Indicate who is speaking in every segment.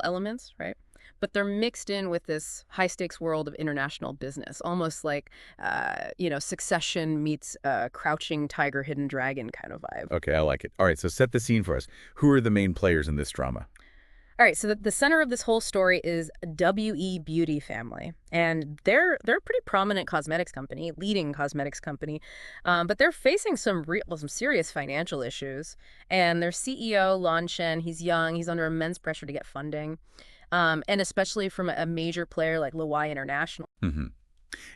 Speaker 1: elements, right? But they're mixed in with this high-stakes world of international business, almost like, Succession meets Crouching Tiger, Hidden Dragon kind of vibe.
Speaker 2: Okay, I like it. All right, so set the scene for us. Who are the main players in this drama?
Speaker 1: All right, so the center of this whole story is W.E. Beauty family, and they're a pretty prominent cosmetics company, leading cosmetics company, but they're facing some serious financial issues. And their CEO Lan Chen, he's young, he's under immense pressure to get funding, and especially from a major player like Lawai International.
Speaker 2: Hmm.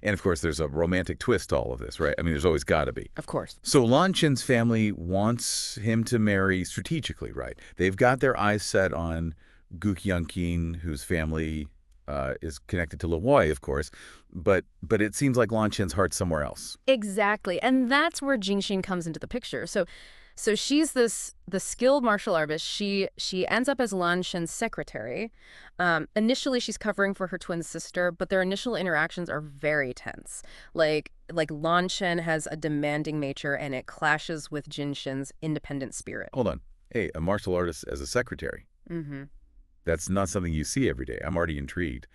Speaker 2: And of course, there's a romantic twist to all of this, right? I mean, there's always got to be.
Speaker 1: Of course.
Speaker 2: So Lan Chen's family wants him to marry strategically, right? They've got their eyes set on Gu Kyungkin, whose family is connected to Lawai, of course, but it seems like Lan Chen's heart's somewhere else.
Speaker 1: Exactly, and that's where Jin Xi'en comes into the picture. So she's the skilled martial artist. She ends up as Lan Chen's secretary. Initially, she's covering for her twin sister, but their initial interactions are very tense. Like Lan Chen has a demanding nature, and it clashes with Jin Xi'en's independent spirit.
Speaker 2: Hold on. Hey, a martial artist as a secretary.
Speaker 1: Mm-hmm.
Speaker 2: That's not something you see every day. I'm already intrigued.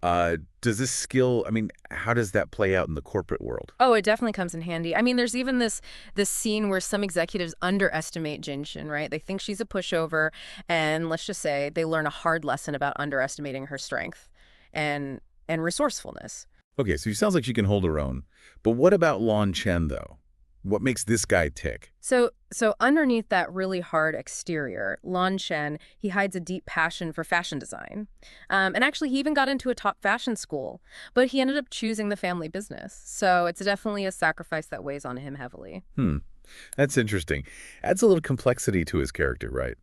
Speaker 2: Does this skill, I mean, how does that play out in the corporate world?
Speaker 1: Oh, it definitely comes in handy. I mean, there's even this scene where some executives underestimate Jin Xi'en, right? They think she's a pushover, and let's just say they learn a hard lesson about underestimating her strength and resourcefulness.
Speaker 2: Okay, so it sounds like she can hold her own. But what about Lan Chen, though? What makes this guy tick?
Speaker 1: So underneath that really hard exterior, Lan Chen, he hides a deep passion for fashion design. And actually, he even got into a top fashion school, but he ended up choosing the family business. So it's definitely a sacrifice that weighs on him heavily.
Speaker 2: That's interesting. Adds a little complexity to his character, right?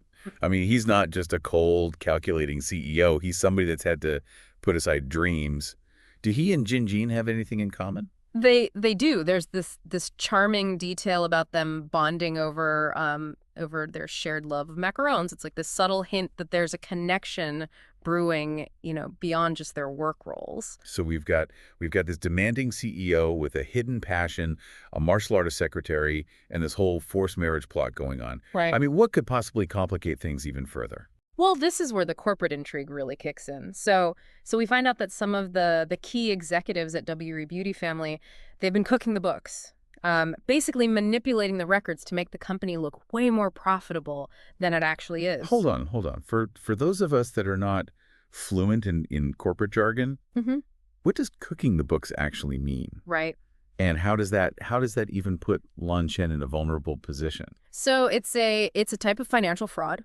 Speaker 2: I mean, he's not just a cold, calculating CEO. He's somebody that's had to put aside dreams. Do he and Jin Jin have anything in common?
Speaker 1: They do. There's this charming detail about them bonding over their shared love of macarons. It's like this subtle hint that there's a connection brewing, beyond just their work roles.
Speaker 2: So we've got this demanding CEO with a hidden passion, a martial artist secretary, and this whole forced marriage plot going on.
Speaker 1: Right.
Speaker 2: I mean, what could possibly complicate things even further?
Speaker 1: Well, this is where the corporate intrigue really kicks in. So we find out that some of the key executives at WE Beauty Family, they've been cooking the books, basically manipulating the records to make the company look way more profitable than it actually is.
Speaker 2: Hold on, hold on. For those of us that are not fluent in corporate jargon,
Speaker 1: Mm-hmm.
Speaker 2: what does cooking the books actually mean?
Speaker 1: Right.
Speaker 2: And how does that even put Lan Chen in a vulnerable position?
Speaker 1: So it's a type of financial fraud.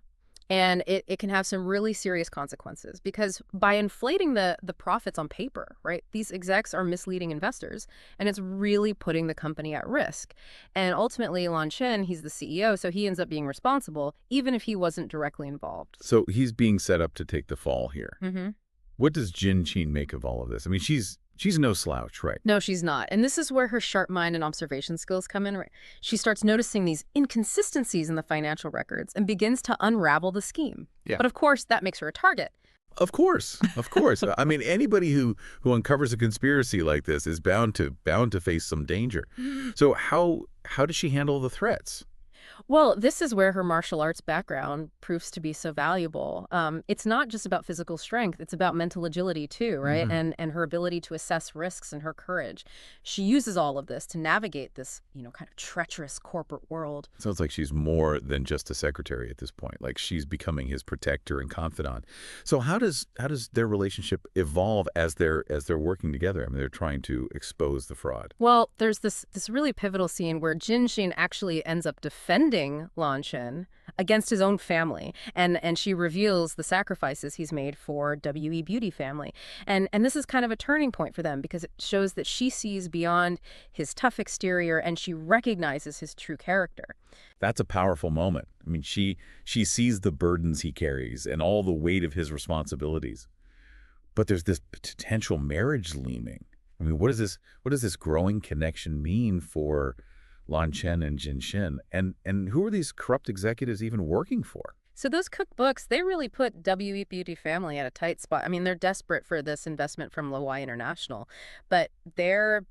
Speaker 1: And it can have some really serious consequences because by inflating the profits on paper, right, these execs are misleading investors and it's really putting the company at risk. And ultimately, Lan Chen, he's the CEO, so he ends up being responsible even if he wasn't directly involved.
Speaker 2: So he's being set up to take the fall here.
Speaker 1: Mm-hmm.
Speaker 2: What does Jin Xi'en make of all of this? I mean, she's no slouch, right?
Speaker 1: No, she's not. And this is where her sharp mind and observation skills come in. Right? She starts noticing these inconsistencies in the financial records and begins to unravel the scheme.
Speaker 2: Yeah.
Speaker 1: But of course, that makes her a target.
Speaker 2: Of course, of course. I mean, anybody who uncovers a conspiracy like this is bound to face some danger. So how does she handle the threats?
Speaker 1: Well, this is where her martial arts background proves to be so valuable. It's not just about physical strength, it's about mental agility too, right?
Speaker 2: Mhm.
Speaker 1: And her ability to assess risks and her courage. She uses all of this to navigate this, kind of treacherous corporate world.
Speaker 2: Sounds like she's more than just a secretary at this point. Like she's becoming his protector and confidant. So how does their relationship evolve as they're working together? I mean, they're trying to expose the fraud.
Speaker 1: Well, there's this really pivotal scene where Jin Xi'en actually ends up defending Lan Chen against his own family, and she reveals the sacrifices he's made for WE Beauty Family. And this is kind of a turning point for them because it shows that she sees beyond his tough exterior and she recognizes his true character.
Speaker 2: That's a powerful moment. I mean, she sees the burdens he carries and all the weight of his responsibilities. But there's this potential marriage looming. I mean, what does this growing connection mean for Lan Chen and Jin Xi'en? And who are these corrupt executives even working for?
Speaker 1: So those cookbooks, they really put WE Beauty Family at a tight spot. I mean, they're desperate for this investment from Lawai International, but their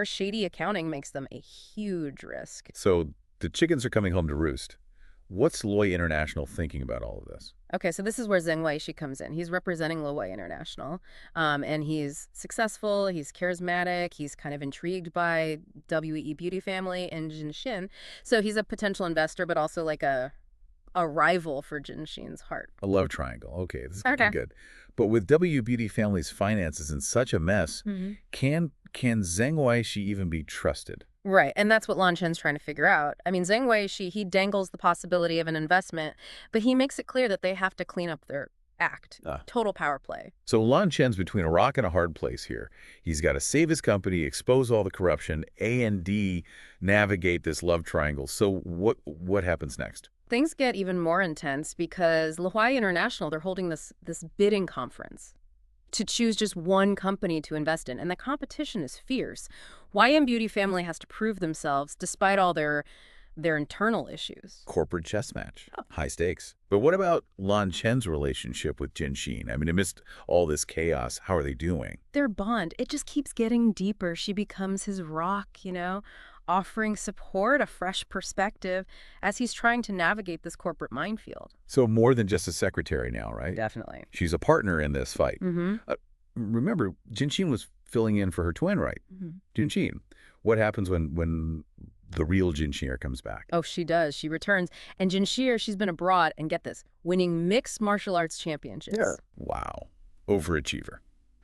Speaker 1: shady accounting makes them a huge risk.
Speaker 2: So the chickens are coming home to roost. What's Loy International thinking about all of this?
Speaker 1: Okay, so this is where Zheng Weishi comes in. He's representing Luwei International, and he's successful, he's charismatic, he's kind of intrigued by WE Beauty Family and Jin Xi'en. So he's a potential investor, but also like a rival for Jin Xi'en's heart.
Speaker 2: A love triangle. Okay, this is
Speaker 1: Okay.
Speaker 2: good. But with W Beauty Family's finances in such a mess,
Speaker 1: Hmm.
Speaker 2: can Zheng Weishi even be trusted?
Speaker 1: Right, and that's what Lan Chen's trying to figure out. I mean, Zheng Weishi, he dangles the possibility of an investment, but he makes it clear that they have to clean up their act.
Speaker 2: Ah.
Speaker 1: Total power play.
Speaker 2: So Lan Chen's between a rock and a hard place here. He's got to save his company, expose all the corruption, A&D navigate this love triangle. So what happens next?
Speaker 1: Things get even more intense because Luwei International, they're holding this bidding conference to choose just one company to invest in, and the competition is fierce. YM Beauty Family has to prove themselves despite all their internal issues.
Speaker 2: Corporate chess match. High stakes. But what about Lan Chen's relationship with Jin Xi'en? I mean, amidst all this chaos, how are they doing?
Speaker 1: Their bond, it just keeps getting deeper. She becomes his rock, offering support, a fresh perspective as he's trying to navigate this corporate minefield.
Speaker 2: So more than just a secretary now, right?
Speaker 1: Definitely.
Speaker 2: She's a partner in this fight.
Speaker 1: Mm-hmm.
Speaker 2: Remember, Jin Xi'en was filling in for her twin, right?
Speaker 1: Mm-hmm.
Speaker 2: Jin Xi'en. What happens when the real Jin Xi'en comes back?
Speaker 1: Oh, she does. She returns. And Jin Xi'en, she's been abroad, and get this, winning mixed martial arts championships.
Speaker 2: Yeah. Wow. Overachiever.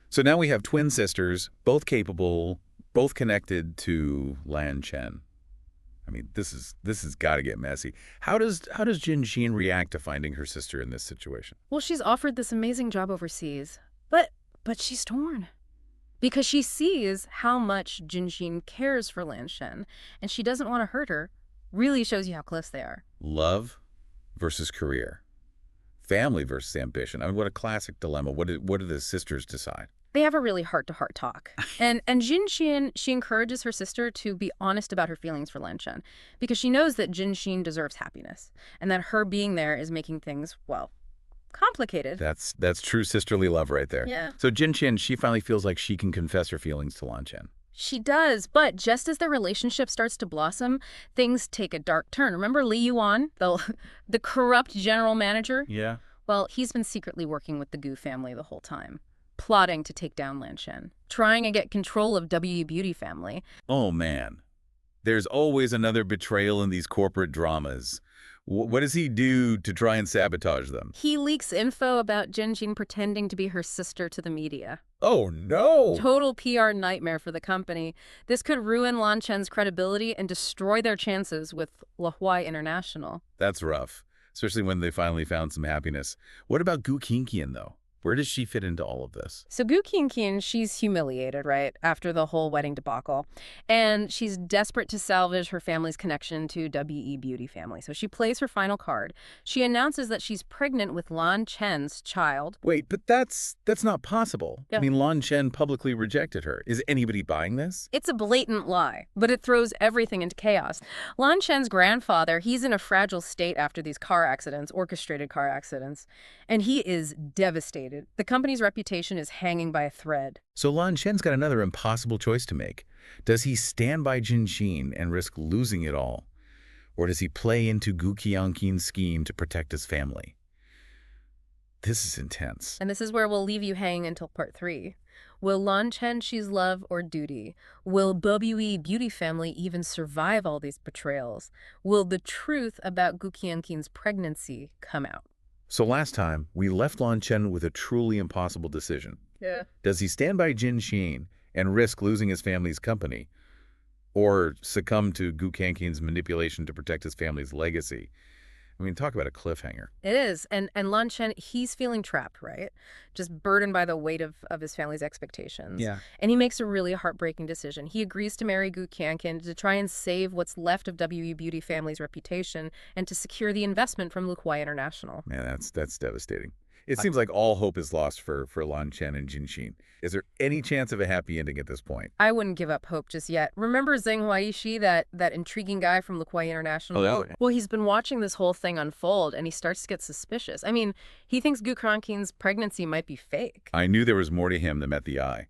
Speaker 2: So now we have twin sisters, both capable, both connected to Lan Chen. I mean, this has got to get messy. How does Jin Xi'en react to finding her sister in this situation?
Speaker 1: Well, she's offered this amazing job overseas, but she's torn. Because she sees how much Jin Xi'en cares for Lan Chen, and she doesn't want to hurt her. Really shows you how close they are.
Speaker 2: Love versus career. Family versus ambition. I mean, what a classic dilemma. What do the sisters decide?
Speaker 1: They have a really heart-to-heart talk. And Jin Xi'en, she encourages her sister to be honest about her feelings for Lan Chen, because she knows that Jin Xi'en deserves happiness, and that her being there is making things, well, complicated.
Speaker 2: That's true sisterly love right there.
Speaker 1: Yeah.
Speaker 2: So Jin Xi'en, she finally feels like she can confess her feelings to Lan Chen.
Speaker 1: She does, but just as their relationship starts to blossom, things take a dark turn. Remember Li Yuan, the corrupt general manager?
Speaker 2: Yeah.
Speaker 1: Well, he's been secretly working with the Gu family the whole time, plotting to take down Lan Chen, trying to get control of WE Beauty Family.
Speaker 2: Oh, man. There's always another betrayal in these corporate dramas. What does he do to try and sabotage them?
Speaker 1: He leaks info about Jin Xi'en pretending to be her sister to the media.
Speaker 2: Oh, no!
Speaker 1: Total PR nightmare for the company. This could ruin Lan Chen's credibility and destroy their chances with Luwei International.
Speaker 2: That's rough, especially when they finally found some happiness. What about Gu Qingqian, though? Where does she fit into all of this?
Speaker 1: So Gu Qingqian, she's humiliated, right, after the whole wedding debacle. And she's desperate to salvage her family's connection to WE Beauty Family. So she plays her final card. She announces that she's pregnant with Lan Chen's child.
Speaker 2: Wait, but that's not possible.
Speaker 1: Yeah.
Speaker 2: I mean, Lan Chen publicly rejected her. Is anybody buying this?
Speaker 1: It's a blatant lie, but it throws everything into chaos. Lan Chen's grandfather, he's in a fragile state after these car accidents, orchestrated car accidents, and he is devastated. The company's reputation is hanging by a thread.
Speaker 2: So Lan Chen's got another impossible choice to make. Does he stand by Jin Xi'en and risk losing it all? Or does he play into Gu Qingqian's scheme to protect his family? This is intense.
Speaker 1: And this is where we'll leave you hanging until part 3. Will Lan Chen choose love or duty? Will WE Beauty Family even survive all these betrayals? Will the truth about Gu Qingqian's pregnancy come out?
Speaker 2: So last time, we left Lan Chen with a truly impossible decision.
Speaker 1: Yeah.
Speaker 2: Does he stand by Jin Xi'en and risk losing his family's company? Or succumb to Gu Qingqian's manipulation to protect his family's legacy? I mean, talk about a cliffhanger.
Speaker 1: It is. And Lan Chen, he's feeling trapped, right? Just burdened by the weight of his family's expectations.
Speaker 2: Yeah.
Speaker 1: And he makes a really heartbreaking decision. He agrees to marry Gu Qingqian to try and save what's left of WE Beauty Family's reputation and to secure the investment from Luwei International.
Speaker 2: Man, that's devastating. It seems like all hope is lost for Lan Chen and Jin Xi'en. Is there any chance of a happy ending at this point?
Speaker 1: I wouldn't give up hope just yet. Remember Zheng Weishi, that intriguing guy from Luwei International?
Speaker 2: Oh, yeah.
Speaker 1: Well, he's been watching this whole thing unfold, and he starts to get suspicious. I mean, he thinks Gu Qingqian's pregnancy might be fake.
Speaker 2: I knew there was more to him than met the eye.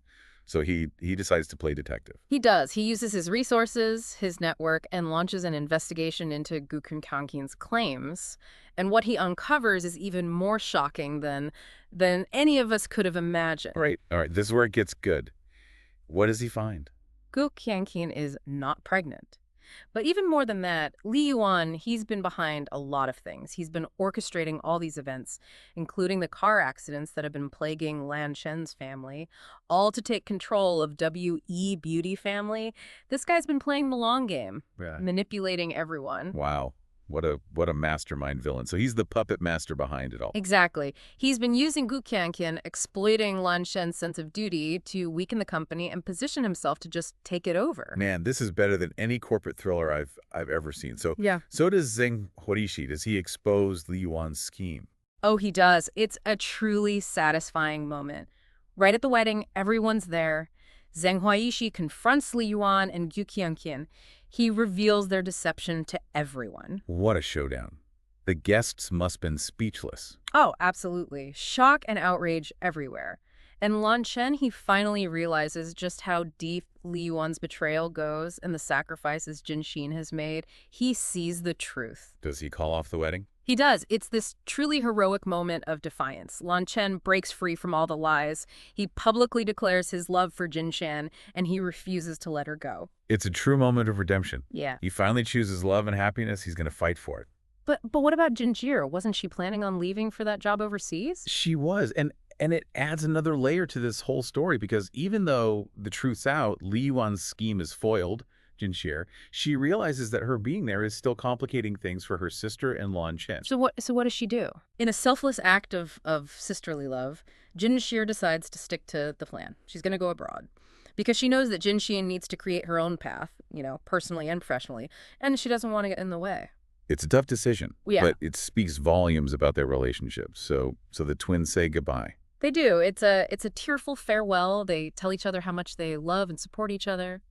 Speaker 2: So he decides to play detective.
Speaker 1: He does. He uses his resources, his network, and launches an investigation into Gukun Kankin's claims. And what he uncovers is even more shocking than any of us could have imagined.
Speaker 2: All right, this is where it gets good. What does he find?
Speaker 1: Gu Qianqin is not pregnant. But even more than that, Li Yuan, he's been behind a lot of things. He's been orchestrating all these events, including the car accidents that have been plaguing Lan Chen's family, all to take control of W.E. Beauty family. This guy's been playing the long game,
Speaker 2: Yeah.
Speaker 1: manipulating everyone.
Speaker 2: Wow. What a mastermind villain. So he's the puppet master behind it all.
Speaker 1: Exactly. He's been using Gu Qianqian, exploiting Lan Shen's sense of duty to weaken the company and position himself to just take it over.
Speaker 2: Man, this is better than any corporate thriller I've ever seen. So
Speaker 1: Yeah.
Speaker 2: so does Zheng Huishi. Does he expose Li Yuan's scheme?
Speaker 1: Oh, he does. It's a truly satisfying moment. Right at the wedding, everyone's there. Zheng Huaishi confronts Li Yuan and Gu Qianqian. He reveals their deception to everyone.
Speaker 2: What a showdown. The guests must have been speechless.
Speaker 1: Oh, absolutely. Shock and outrage everywhere. And Lan Chen, he finally realizes just how deep Li Yuan's betrayal goes and the sacrifices Jin Xi'en has made. He sees the truth.
Speaker 2: Does he call off the wedding?
Speaker 1: He does. It's this truly heroic moment of defiance. Lan Chen breaks free from all the lies. He publicly declares his love for Jin Xi'en, and he refuses to let her go.
Speaker 2: It's a true moment of redemption.
Speaker 1: Yeah.
Speaker 2: He finally chooses love and happiness. He's going to fight for it.
Speaker 1: But what about Jin Jir? Wasn't she planning on leaving for that job overseas?
Speaker 2: She was. And it adds another layer to this whole story because even though the truth's out, Li Yuan's scheme is foiled, Jin Xi'en, she realizes that her being there is still complicating things for her sister and Lan Chen.
Speaker 1: So what does she do? In a selfless act of sisterly love, Jin Xi'en decides to stick to the plan. She's going to go abroad because she knows that Jin Xi'en needs to create her own path, personally and professionally, and she doesn't want to get in the way.
Speaker 2: It's a tough decision,
Speaker 1: Yeah.
Speaker 2: but it speaks volumes about their relationship. So the twins say goodbye.
Speaker 1: They do. It's a tearful farewell. They tell each other how much they love and support each other.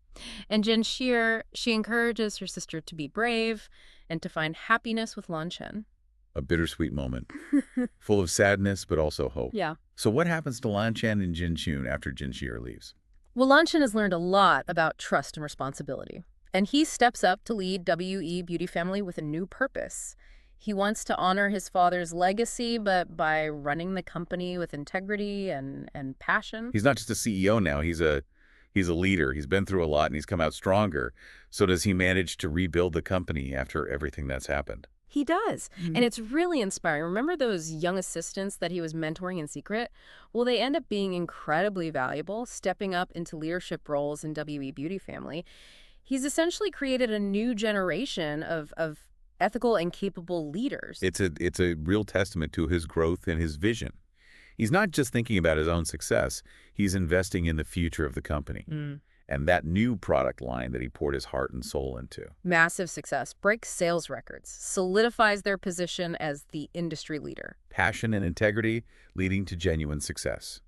Speaker 1: And Jin Xi'en, she encourages her sister to be brave and to find happiness with Lan Chen.
Speaker 2: A bittersweet moment, full of sadness but also hope.
Speaker 1: Yeah.
Speaker 2: So what happens to Lan Chen and Jin Xi'en after Jin Xi'en leaves?
Speaker 1: Well, Lan Chen has learned a lot about trust and responsibility. And he steps up to lead W.E. Beauty Family with a new purpose. He wants to honor his father's legacy, but by running the company with integrity and passion.
Speaker 2: He's not just a CEO now. He's a leader. He's been through a lot and he's come out stronger. So does he manage to rebuild the company after everything that's happened?
Speaker 1: He does. And it's really inspiring. Remember those young assistants that he was mentoring in secret? Well, they end up being incredibly valuable, stepping up into leadership roles in W.E. Beauty Family. He's essentially created a new generation of ethical and capable leaders.
Speaker 2: It's a real testament to his growth and his vision. He's not just thinking about his own success. He's investing in the future of the company. And that new product line that he poured his heart and soul into.
Speaker 1: Massive success, breaks sales records, solidifies their position as the industry leader.
Speaker 2: Passion and integrity leading to genuine success.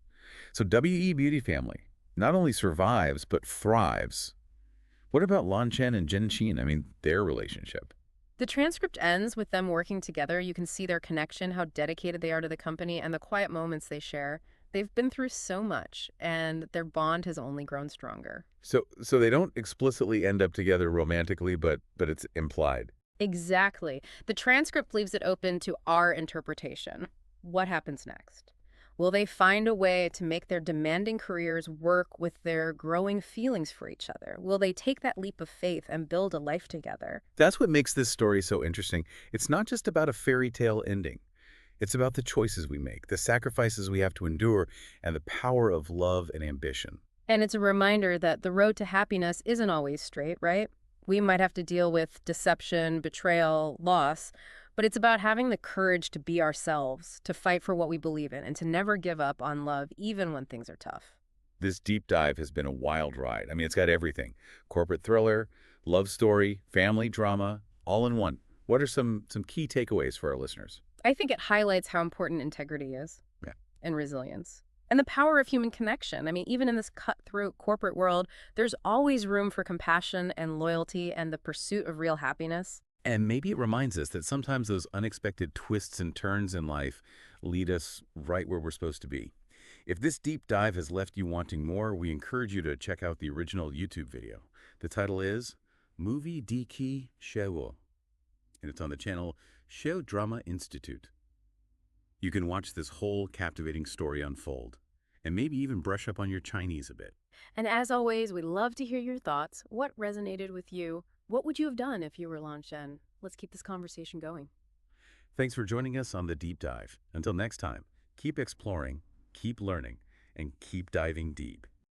Speaker 2: So W.E. Beauty Family not only survives, but thrives. What about Lan Chen and Jin Xi'en? I mean, their relationship.
Speaker 1: The transcript ends with them working together. You can see their connection, how dedicated they are to the company, and the quiet moments they share. They've been through so much, and their bond has only grown stronger.
Speaker 2: So they don't explicitly end up together romantically, but it's implied.
Speaker 1: Exactly. The transcript leaves it open to our interpretation. What happens next? Will they find a way to make their demanding careers work with their growing feelings for each other? Will they take that leap of faith and build a life together?
Speaker 2: That's what makes this story so interesting. It's not just about a fairy tale ending. It's about the choices we make, the sacrifices we have to endure, and the power of love and ambition.
Speaker 1: And it's a reminder that the road to happiness isn't always straight, right? We might have to deal with deception, betrayal, loss, but it's about having the courage to be ourselves, to fight for what we believe in, and to never give up on love, even when things are tough.
Speaker 2: This deep dive has been a wild ride. I mean, it's got everything. Corporate thriller, love story, family drama, all in one. What are some key takeaways for our listeners?
Speaker 1: I think it highlights how important integrity is.
Speaker 2: Yeah.
Speaker 1: And resilience. And the power of human connection. I mean, even in this cutthroat corporate world, there's always room for compassion and loyalty and the pursuit of real happiness.
Speaker 2: And maybe it reminds us that sometimes those unexpected twists and turns in life lead us right where we're supposed to be. If this deep dive has left you wanting more, we encourage you to check out the original YouTube video. The title is Movie Diki Sheo, and it's on the channel Sheo Drama Institute. You can watch this whole captivating story unfold, and maybe even brush up on your Chinese a bit.
Speaker 1: And as always, we love to hear your thoughts. What resonated with you? What would you have done if you were Lan Chen? Let's keep this conversation going.
Speaker 2: Thanks for joining us on the deep dive. Until next time, keep exploring, keep learning, and keep diving deep.